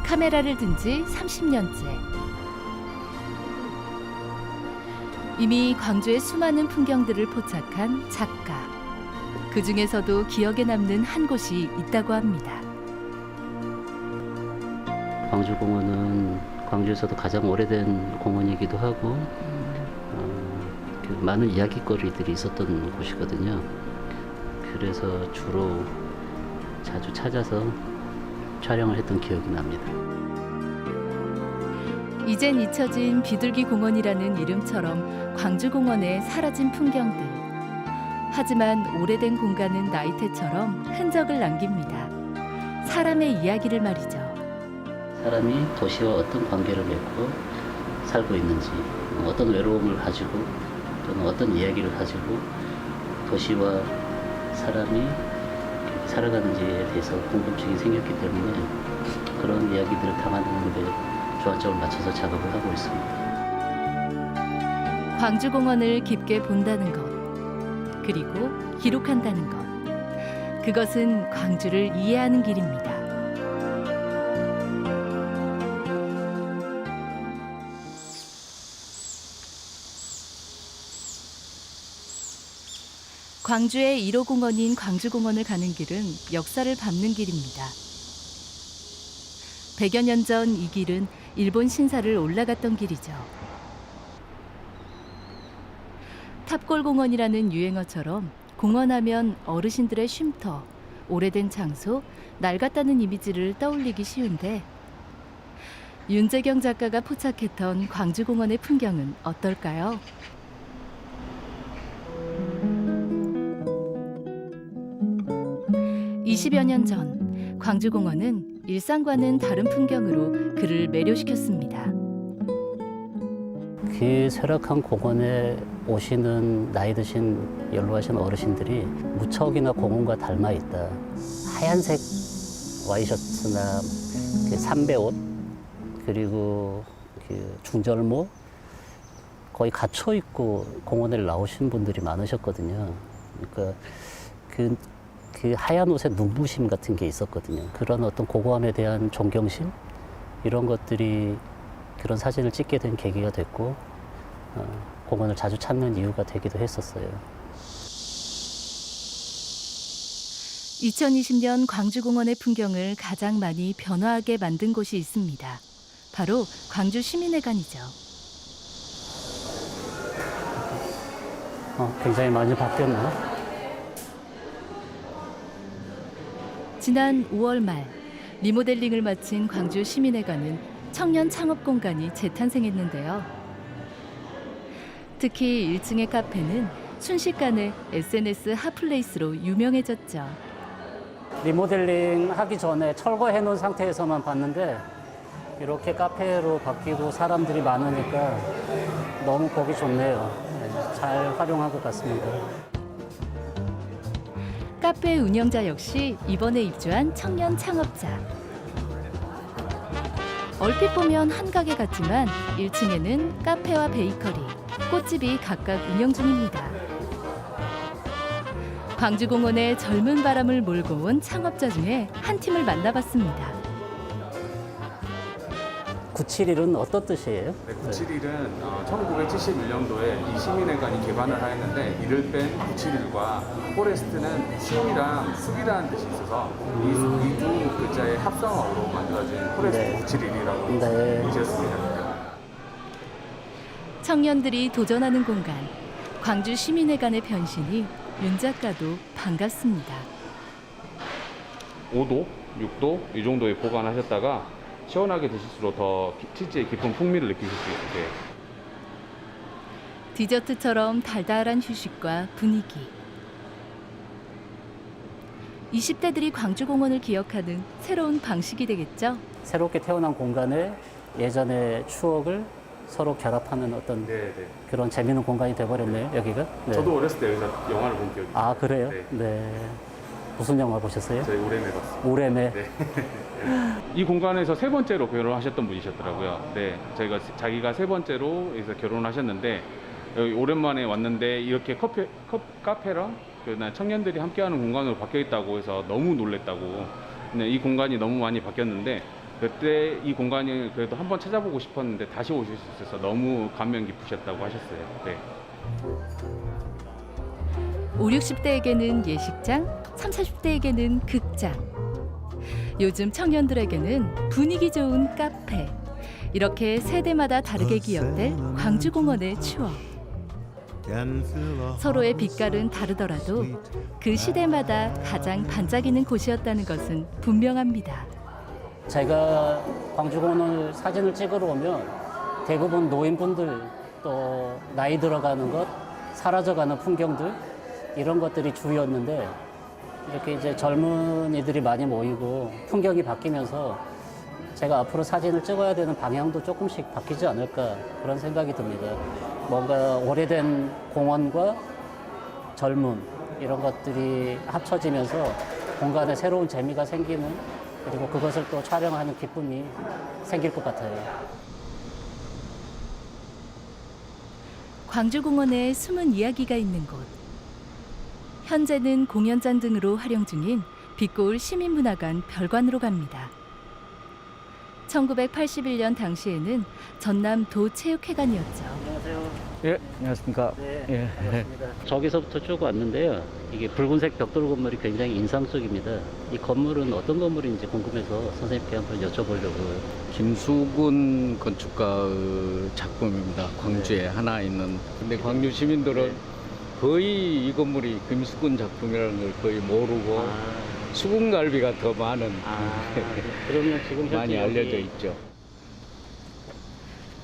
카메라를 든 지 30년째. 이미 광주의 수많은 풍경들을 포착한 작가. 그 중에서도 기억에 남는 한 곳이 있다고 합니다. 광주공원은 광주에서도 가장 오래된 공원이기도 하고 많은 이야깃거리들이 있었던 곳이거든요. 그래서 주로 자주 찾아서 촬영을 했던 기억이 납니다. 이젠 잊혀진 비둘기 공원이라는 이름처럼 광주공원에 사라진 풍경들. 하지만 오래된 공간은 나이테처럼 흔적을 남깁니다. 사람의 이야기를 말이죠. 사람이 도시와 어떤 관계를 맺고 살고 있는지, 어떤 외로움을 가지고 또는 어떤 이야기를 가지고 도시와 사람이 살아가는지에 대해서 궁금증이 생겼기 때문에 그런 이야기들을 담아내는 데 주안점을 맞춰서 작업을 하고 있습니다. 광주공원을 깊게 본다는 것, 그리고 기록한다는 것. 그것은 광주를 이해하는 길입니다. 광주의 1호 공원인 광주공원을 가는 길은 역사를 밟는 길입니다. 100여 년 전 이 길은 일본 신사를 올라갔던 길이죠. 탑골공원이라는 유행어처럼 공원하면 어르신들의 쉼터, 오래된 장소, 낡았다는 이미지를 떠올리기 쉬운데 윤재경 작가가 포착했던 광주공원의 풍경은 어떨까요? (20여 년 전) 광주공원은 일상과는 다른 풍경으로 그를 매료시켰습니다. 그 쇠락한 공원에 오시는 나이 드신 연로하신 어르신들이 무척이나 공원과 닮아 있다. 하얀색 와이셔츠나 그 삼배옷 그리고 그 중절모 거의 갇혀 있고 공원에 나오신 분들이 많으셨거든요. 그러니까 그 하얀 옷에 눈부심 같은 게 있었거든요. 그런 어떤 고고함에 대한 존경심 이런 것들이 그런 사진을 찍게 된 계기가 됐고 공원을 자주 찾는 이유가 되기도 했었어요. 2020년 광주공원의 풍경을 가장 많이 변화하게 만든 곳이 있습니다. 바로 광주시민회관이죠. 굉장히 많이 바뀌었나? 지난 5월 말 리모델링을 마친 광주시민회관은 청년 창업 공간이 재탄생했는데요. 특히 1층의 카페는 순식간에 SNS 핫플레이스로 유명해졌죠. 리모델링 하기 전에 철거해 놓은 상태에서만 봤는데 이렇게 카페로 바뀌고 사람들이 많으니까 너무 보기 좋네요. 잘 활용한 것 같습니다. 카페 운영자 역시 이번에 입주한 청년 창업자. 얼핏 보면 한 가게 같지만 1층에는 카페와 베이커리, 꽃집이 각각 운영 중입니다. 광주공원에 젊은 바람을 몰고 온 창업자 중에 한 팀을 만나봤습니다. 971은 어떤 뜻이에요? 네, 971은 1971년도에 이 시민회관이 개관을 하였는데 이를 뺀 971과 포레스트는 숲이랑 숲이라는 뜻이 있어서 이 두 글자의 합성어로 만들어진 포레스트 971이라고 지었습니다. 청년들이 도전하는 공간, 광주시민회관의 변신이 윤 작가도 반갑습니다. 5도, 6도 이 정도에 보관하셨다가 시원하게 드실수록 더 치즈의 깊은 풍미를 느끼실 수 있게. 디저트처럼 달달한 휴식과 분위기. 20대들이 광주공원을 기억하는 새로운 방식이 되겠죠? 새롭게 태어난 공간에 예전의 추억을 서로 결합하는 어떤 그런 재미있는 공간이 돼버렸네요, 여기가. 네. 저도 어렸을 때 여기서 영화를 본 기억이 있어요. 아, 그래요? 네. 네. 무슨 영화 보셨어요? 저희 오래매 봤어요. 오래매. 네. 이 공간에서 세 번째로 결혼하셨던 분이셨더라고요. 네, 자기가 세 번째로 해서 결혼하셨는데 여기 오랜만에 왔는데 이렇게 카페랑 청년들이 함께하는 공간으로 바뀌어 있다고 해서 너무 놀랬다고. 네, 이 공간이 너무 많이 바뀌었는데 그때 이 공간을 그래도 한번 찾아보고 싶었는데 다시 오실 수 있어서 너무 감명 깊으셨다고 하셨어요. 네. 5, 60대에게는 예식장, 30, 40대에게는 극장. 요즘 청년들에게는 분위기 좋은 카페. 이렇게 세대마다 다르게 기억될 광주공원의 추억. 서로의 빛깔은 다르더라도 그 시대마다 가장 반짝이는 곳이었다는 것은 분명합니다. 제가 광주공원을 사진을 찍으러 오면 대부분 노인분들 또 나이 들어가는 것, 사라져가는 풍경들 이런 것들이 주였는데 이렇게 이제 젊은이들이 많이 모이고 풍경이 바뀌면서 제가 앞으로 사진을 찍어야 되는 방향도 조금씩 바뀌지 않을까 그런 생각이 듭니다. 뭔가 오래된 공원과 젊음 이런 것들이 합쳐지면서 공간에 새로운 재미가 생기는 그리고 그것을 또 촬영하는 기쁨이 생길 것 같아요. 광주공원에 숨은 이야기가 있는 곳. 현재는 공연장 등으로 활용 중인 빛고울 시민문화관 별관으로 갑니다. 1981년 당시에는 전남 도체육회관이었죠. 안녕하세요. 예, 안녕하십니까. 네, 예. 반갑습니다. 저기서부터 쭉 왔는데요. 이게 붉은색 벽돌 건물이 굉장히 인상적입니다. 이 건물은 어떤 건물인지 궁금해서 선생님께 한번 여쭤보려고요. 김수근 건축가의 작품입니다. 광주에 하나 있는. 근데 광주 시민들은 거의 이 건물이 김수근 작품이라는 걸 거의 모르고 수군갈비가 더 많은 그러면 지금 현재 많이 여기 알려져 있죠.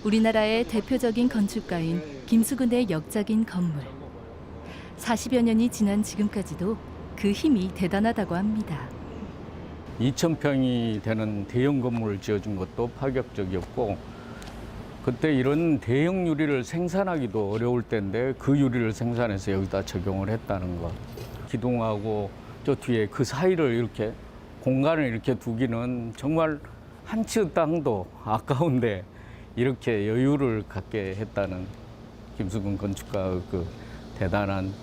우리나라의 대표적인 건축가인 김수근의 역작인 건물. 40여 년이 지난 지금까지도 그 힘이 대단하다고 합니다. 2,000평이 되는 대형 건물을 지어준 것도 파격적이었고 그때 이런 대형 유리를 생산하기도 어려울 때인데 그 유리를 생산해서 여기다 적용을 했다는 것. 기둥하고 저 뒤에 그 사이를 이렇게 공간을 이렇게 두기는 정말 한 치 땅도 아까운데 이렇게 여유를 갖게 했다는 김수근 건축가의 그 대단한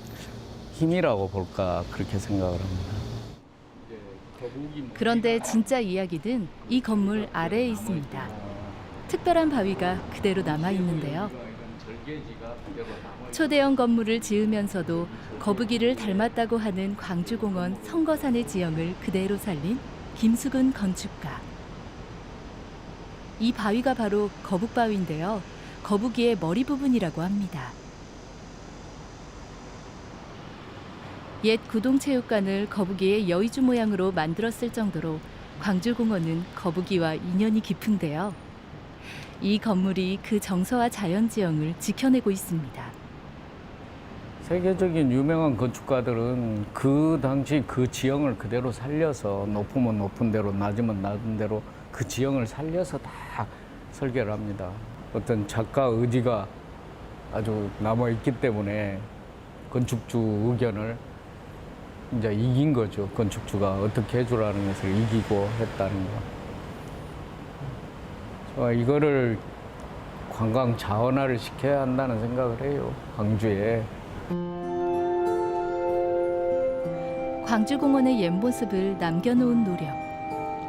힘이라고 볼까 그렇게 생각을 합니다. 그런데 진짜 이야기는 이 건물 아래에 있습니다. 특별한 바위가 그대로 남아 있는데요. 초대형 건물을 지으면서도 거북이를 닮았다고 하는 광주공원 성거산의 지형을 그대로 살린 김수근 건축가. 이 바위가 바로 거북바위인데요. 거북이의 머리 부분이라고 합니다. 옛 구동체육관을 거북이의 여의주 모양으로 만들었을 정도로 광주공원은 거북이와 인연이 깊은데요. 이 건물이 그 정서와 자연지형을 지켜내고 있습니다. 세계적인 유명한 건축가들은 그 당시 그 지형을 그대로 살려서 높으면 높은 대로 낮으면 낮은 대로 그 지형을 살려서 다 설계를 합니다. 어떤 작가 의지가 아주 남아있기 때문에 건축주 의견을 이제 이긴 거죠. 건축주가 어떻게 해주라는 것을 이기고 했다는 거. 이거를 관광 자원화를 시켜야 한다는 생각을 해요. 광주에. 광주공원의 옛 모습을 남겨놓은 노력.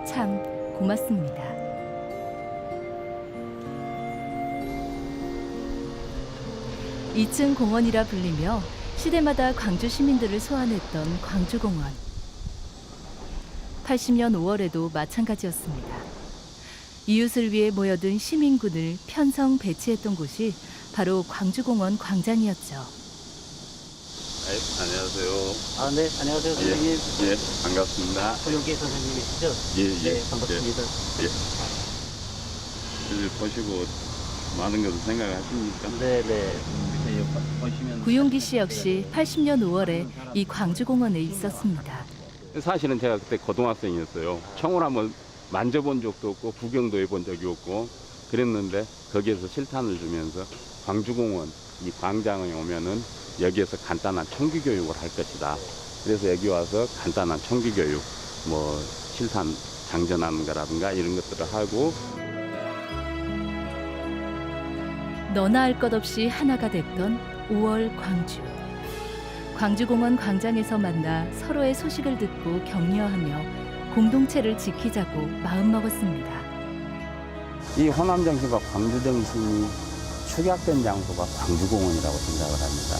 참 고맙습니다. (2층) 공원이라 불리며 시대마다 광주 시민들을 소환했던 광주공원. 80년 5월에도 마찬가지였습니다. 이웃을 위해 모여든 시민군을 편성 배치했던 곳이 바로 광주공원 광장이었죠. 네, 안녕하세요. 아, 네, 안녕하세요, 선생님. 예, 반갑습니다. 고용기 선생님이시죠? 예, 예. 네, 반갑습니다. 예. 보시고 많은 것을 생각하십니까? 네, 네. 보시면 구용기 씨 역시 80년 5월에 이 광주공원에 있었습니다. 사실은 제가 그때 고등학생이었어요. 총을 한번 만져본 적도 없고 구경도 해본 적이 없고 그랬는데 거기에서 실탄을 주면서 광주공원 이 광장에 오면은 여기에서 간단한 총기 교육을 할 것이다. 그래서 여기 와서 간단한 총기 교육, 뭐 실탄 장전하는 거라든가 이런 것들을 하고 너나 할 것 없이 하나가 됐던 5월 광주. 광주공원 광장에서 만나 서로의 소식을 듣고 격려하며 공동체를 지키자고 마음먹었습니다. 이 호남정신과 광주정신이 축약된 장소가 광주공원이라고 생각을 합니다.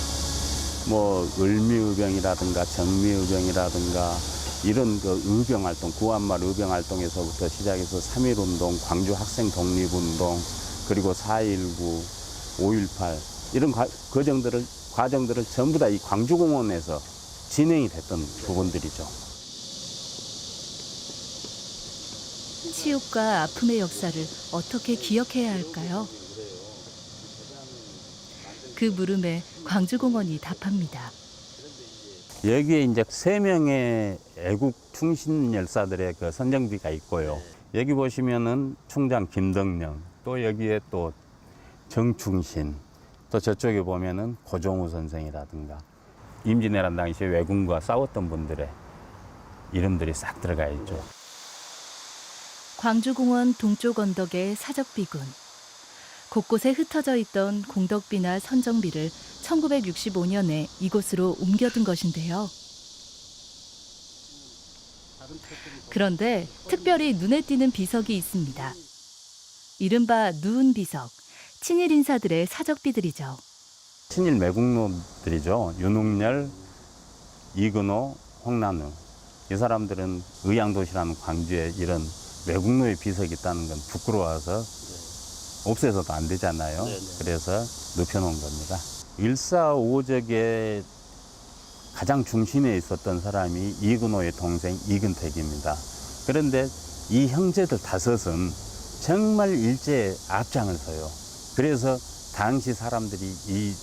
뭐 을미의병이라든가 정미의병이라든가 이런 그 의병활동, 구한말 의병활동에서부터 시작해서 3.1운동, 광주 학생 독립운동, 그리고 4.19, 5.18 이런 과정들을 전부 다 이 광주공원에서 진행이 됐던 부분들이죠. 치욕과 아픔의 역사를 어떻게 기억해야 할까요? 그 물음에 광주공원이 답합니다. 여기에 이제 3명의 애국 충신 열사들의 그 선정비가 있고요. 여기 보시면은 총장 김덕령, 또 여기에 또 정충신, 또 저쪽에 보면은 고종우 선생이라든가 임진왜란 당시에 왜군과 싸웠던 분들의 이름들이 싹 들어가 있죠. 광주공원 동쪽 언덕의 사적비군. 곳곳에 흩어져 있던 공덕비나 선정비를 1965년에 이곳으로 옮겨둔 것인데요. 그런데 특별히 눈에 띄는 비석이 있습니다. 이른바 누운 비석, 친일 인사들의 사적비들이죠. 친일 매국노들이죠. 윤웅열, 이근호, 홍란우. 이 사람들은 의양도시라는 광주에 이런 매국노의 비석이 있다는 건 부끄러워서 없애서도 안 되잖아요. 그래서 눕혀놓은 겁니다. 1.4.5적의 가장 중심에 있었던 사람이 이근호의 동생 이근택입니다. 그런데 이 형제들 5은 정말 일제에 앞장을 서요. 그래서 당시 사람들이 이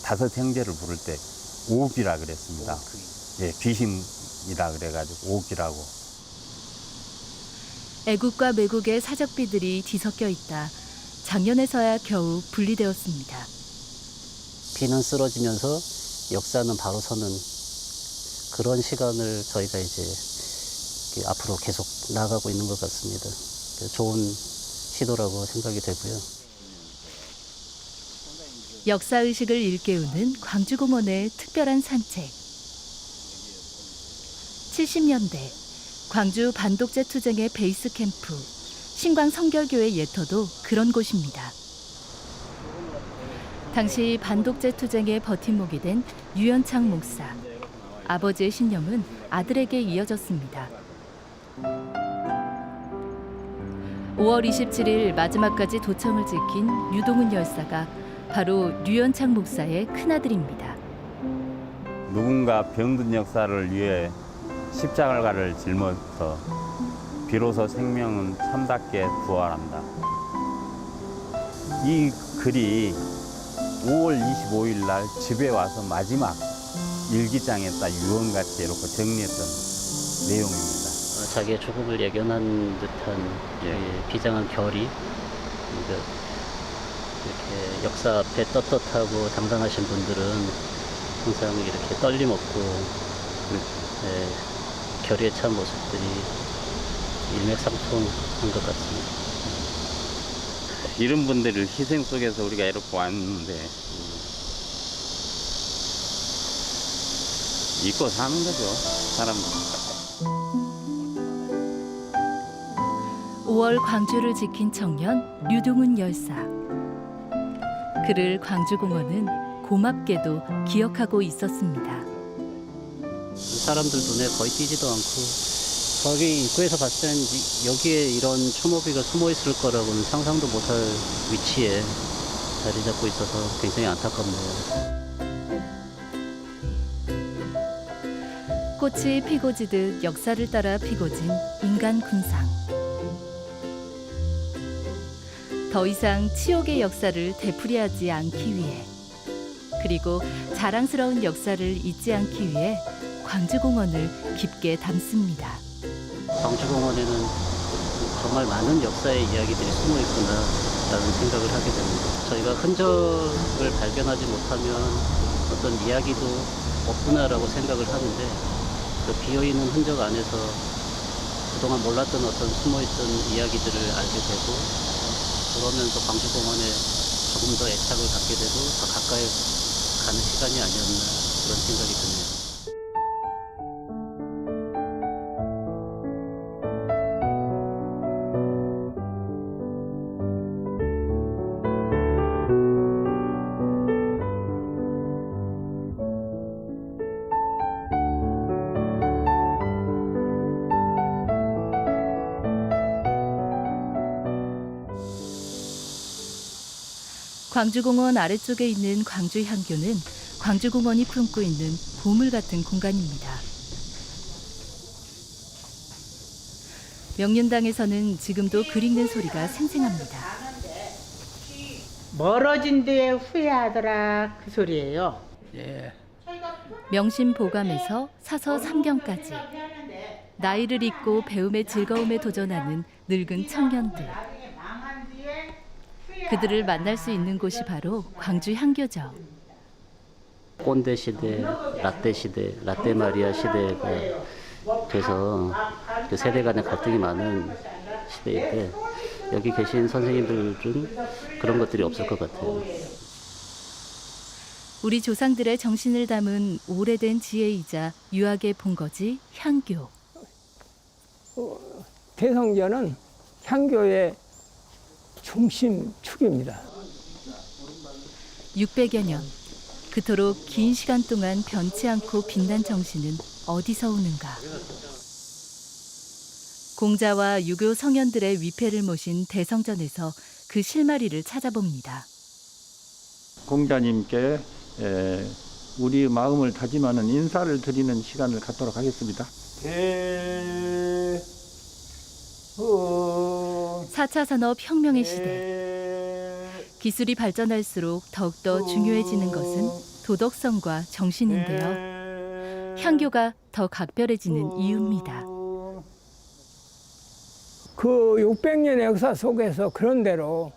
5 형제를 부를 때 옥이라 그랬습니다. 예, 귀신이라 그래가지고 옥이라고. 애국과 매국의 사적비들이 뒤섞여 있다. 작년에서야 겨우 분리되었습니다. 비는 쓰러지면서 역사는 바로 서는 그런 시간을 저희가 이제 앞으로 계속 나아가고 있는 것 같습니다. 좋은 시도라고 생각이 되고요. 역사의식을 일깨우는 광주공원의 특별한 산책. 70년대 광주 반독재 투쟁의 베이스 캠프 신광 성결교회 예터도 그런 곳입니다. 당시 반독재 투쟁의 버팀목이 된 유현창 목사. 아버지의 신념은 아들에게 이어졌습니다. 5월 27일 마지막까지 도청을 지킨 유동훈 열사가 바로 유현창 목사의 큰아들입니다. 누군가 병든 역사를 위해 십자가를 짊어서 비로소 생명은 참답게 부활한다. 이 글이 5월 25일 날 집에 와서 마지막 일기장에다 유언같이 이렇게 정리했던 내용입니다. 자기의 죽음을 예견한 듯한 비장한 결의, 이렇게 역사 앞에 떳떳하고 당당하신 분들은 항상 이렇게 떨림 없고 결의에 찬 모습들이 일맥상통한 것 같습니다. 이런 분들을 희생 속에서 우리가 이렇게 왔는데 잊고 사는 거죠, 사람들. 5월 광주를 지킨 청년 유동훈 열사. 그를 광주공원은 고맙게도 기억하고 있었습니다. 사람들 눈에 거의 띄지도 않고 저기 입구에서 봤을 때는 여기에 이런 추모비가 숨어 있을 거라고는 상상도 못할 위치에 자리 잡고 있어서 굉장히 안타깝네요. 꽃이 피고 지듯 역사를 따라 피고 진 인간 군상. 더 이상 치욕의 역사를 되풀이하지 않기 위해, 그리고 자랑스러운 역사를 잊지 않기 위해 광주공원을 깊게 담습니다. 광주공원에는 정말 많은 역사의 이야기들이 숨어 있구나라는 생각을 하게 됩니다. 저희가 흔적을 발견하지 못하면 어떤 이야기도 없구나라고 생각을 하는데 그 비어있는 흔적 안에서 그동안 몰랐던 어떤 숨어있던 이야기들을 알게 되고 그러면서 광주공원에 조금 더 애착을 갖게 되고 더 가까이 가는 시간이 아니었나 그런 생각이 드네요. 광주공원 아래쪽에 있는 광주향교는 광주공원이 품고 있는 보물 같은 공간입니다. 명륜당에서는 지금도 글 읽는 소리가 생생합니다. 멀어진 뒤에 후회하더라 그 소리예요. 명심보감에서 사서 삼경까지 나이를 잊고 배움의 즐거움에 도전하는 늙은 청년들. 그들을 만날 수 있는 곳이 바로 광주향교죠. 꼰대 시대, 라떼 시대, 라떼 마리아 시대가 돼서 그 세대 간의 갈등이 많은 시대인데 여기 계신 선생님들은 그런 것들이 없을 것 같아요. 우리 조상들의 정신을 담은 오래된 지혜이자 유학의 본거지 향교. 대성전은 향교의 중심축입니다. 600여 년, 그토록 긴 시간 동안 변치 않고 빛난 정신은 어디서 오는가. 공자와 유교 성현들의 위패를 모신 대성전에서 그 실마리를 찾아봅니다. 공자님께 우리 마음을 다짐하는 인사를 드리는 시간을 갖도록 하겠습니다. 4차 산업혁명의 시대. 기술이 발전할수록 더욱더 중요해지는 것은 도덕성과 정신인데요. 향교가 더 각별해지는 이유입니다. 그 600년의 역사 속에서 그런 대로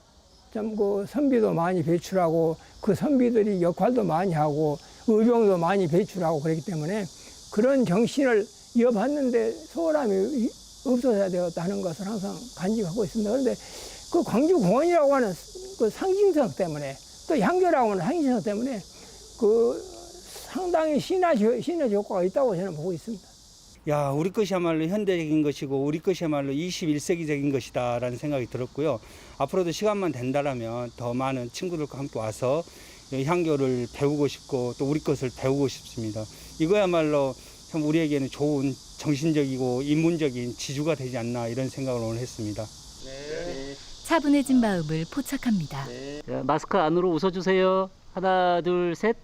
좀 그 선비도 많이 배출하고 그 선비들이 역할도 많이 하고 의병도 많이 배출하고 그렇기 때문에 그런 정신을 이어받는데 소홀함이 없어져야 되었다 하는 것을 항상 간직하고 있습니다. 그런데 그 광주공원이라고 하는 그 상징성 때문에 또 향교라고 하는 상징성 때문에 그 상당히 시너지 효과가 있다고 저는 보고 있습니다. 야, 우리 것이야말로 현대적인 것이고 우리 것이야말로 21세기적인 것이다라는 생각이 들었고요. 앞으로도 시간만 된다라면 더 많은 친구들과 함께 와서 향교를 배우고 싶고 또 우리 것을 배우고 싶습니다. 이거야말로 참 우리에게는 좋은 정신적이고 인문적인 지주가 되지 않나 이런 생각을 오늘 했습니다. 차분해진 마음을 포착합니다. 자, 마스크 안으로 웃어주세요. 하나, 둘, 셋.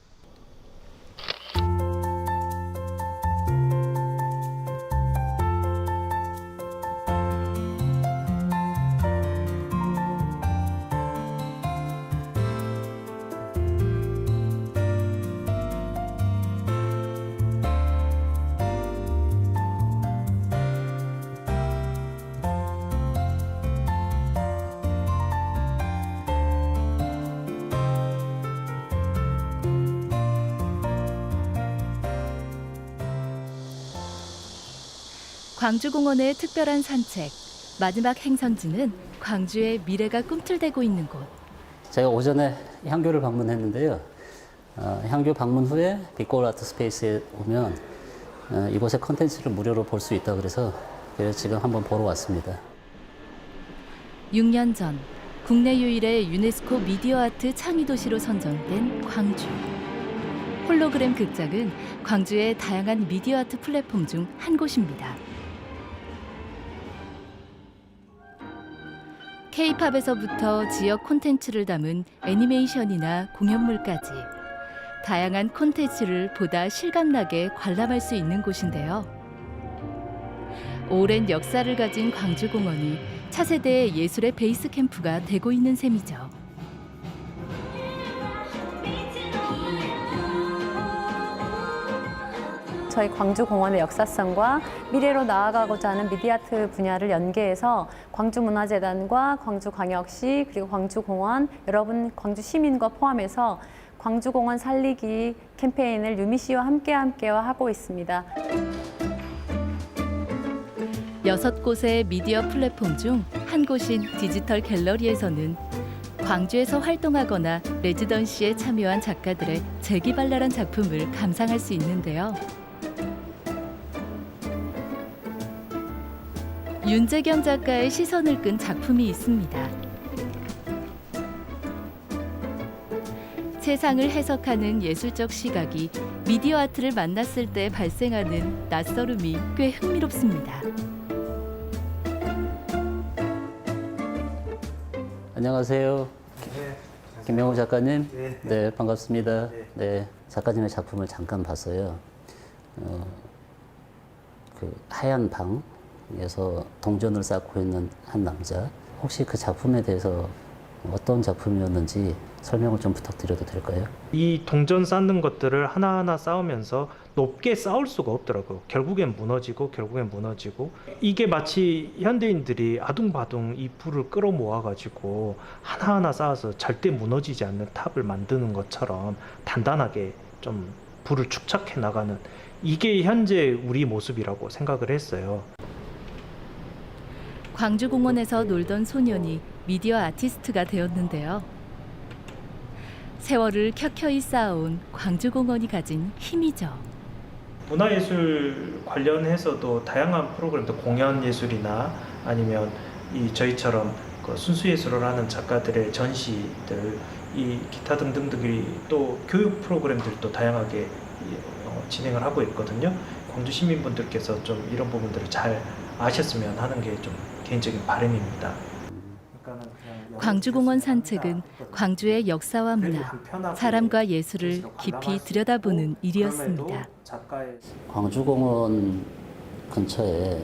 광주공원의 특별한 산책, 마지막 행선지는 광주의 미래가 꿈틀대고 있는 곳. 제가 오전에 향교를 방문했는데요. 향교 방문 후에 빛골 아트 스페이스에 오면 이곳의 컨텐츠를 무료로 볼 수 있다고 그래서 지금 한번 보러 왔습니다. 6년 전 국내 유일의 유네스코 미디어 아트 창의 도시로 선정된 광주. 홀로그램 극장은 광주의 다양한 미디어 아트 플랫폼 중 한 곳입니다. K-팝에서부터 지역 콘텐츠를 담은 애니메이션이나 공연물까지 다양한 콘텐츠를 보다 실감나게 관람할 수 있는 곳인데요. 오랜 역사를 가진 광주공원이 차세대의 예술의 베이스 캠프가 되고 있는 셈이죠. 저희 광주공원의 역사성과 미래로 나아가고자 하는 미디어아트 분야를 연계해서 광주문화재단과 광주광역시 그리고 광주공원 여러분 광주 시민과 포함해서 광주공원 살리기 캠페인을 유미 씨와 함께 하고 있습니다. 6곳의 미디어 플랫폼 중 한 곳인 디지털 갤러리에서는 광주에서 활동하거나 레지던시에 참여한 작가들의 재기발랄한 작품을 감상할 수 있는데요. 윤재경 작가의 시선을 끈 작품이 있습니다. 세상을 해석하는 예술적 시각이 미디어 아트를 만났을 때 발생하는 낯설음이 꽤 흥미롭습니다. 안녕하세요. 김명호 작가님. 네, 반갑습니다. 네, 작가님의 작품을 잠깐 봤어요. 그 하얀 방에서 동전을 쌓고 있는 한 남자. 혹시 그 작품에 대해서 어떤 작품이었는지 설명을 좀 부탁드려도 될까요? 이 동전 쌓는 것들을 하나하나 쌓으면서 높게 쌓을 수가 없더라고요. 결국엔 무너지고 이게 마치 현대인들이 아둥바둥 이 불을 끌어모아 가지고 하나하나 쌓아서 절대 무너지지 않는 탑을 만드는 것처럼 단단하게 좀 불을 축적해 나가는, 이게 현재 우리 모습이라고 생각을 했어요. 광주공원에서 놀던 소년이 미디어 아티스트가 되었는데요. 세월을 켜켜이 쌓아온 광주공원이 가진 힘이죠. 문화예술 관련해서도 다양한 프로그램도, 공연예술이나 아니면 이 저희처럼 그 순수예술을 하는 작가들의 전시들, 이 기타 등등들이 또 교육 프로그램들도 다양하게 진행을 하고 있거든요. 광주 시민분들께서 좀 이런 부분들을 잘 아셨으면 하는 게 좀 개인적인 바람입니다. 광주공원 산책은 광주의 역사와 문화, 사람과 예술을 깊이 들여다보는 일이었습니다. 광주공원 근처에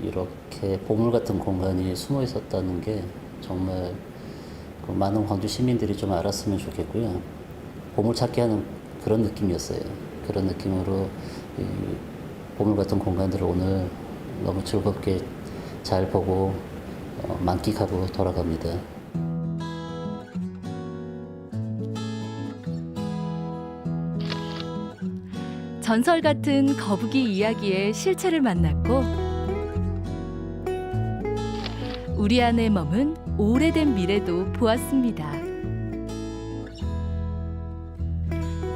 이렇게 보물 같은 공간이 숨어 있었다는 게 정말 많은 광주 시민들이 좀 알았으면 좋겠고요. 보물찾기 하는 그런 느낌이었어요. 그런 느낌으로 이 보물 같은 공간들을 오늘 너무 즐겁게 잘 보고 만끽하고 돌아갑니다. 전설 같은 거북이 이야기의 실체를 만났고, 우리 안에 머문 오래된 미래도 보았습니다.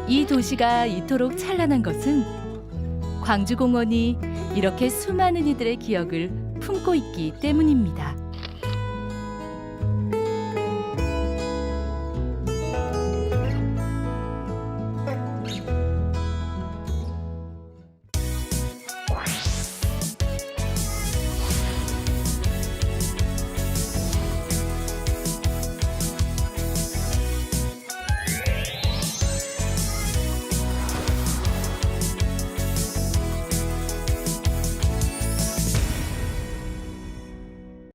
이 도시가 이토록 찬란한 것은 광주공원이 이렇게 수많은 이들의 기억을 품고 있기 때문입니다.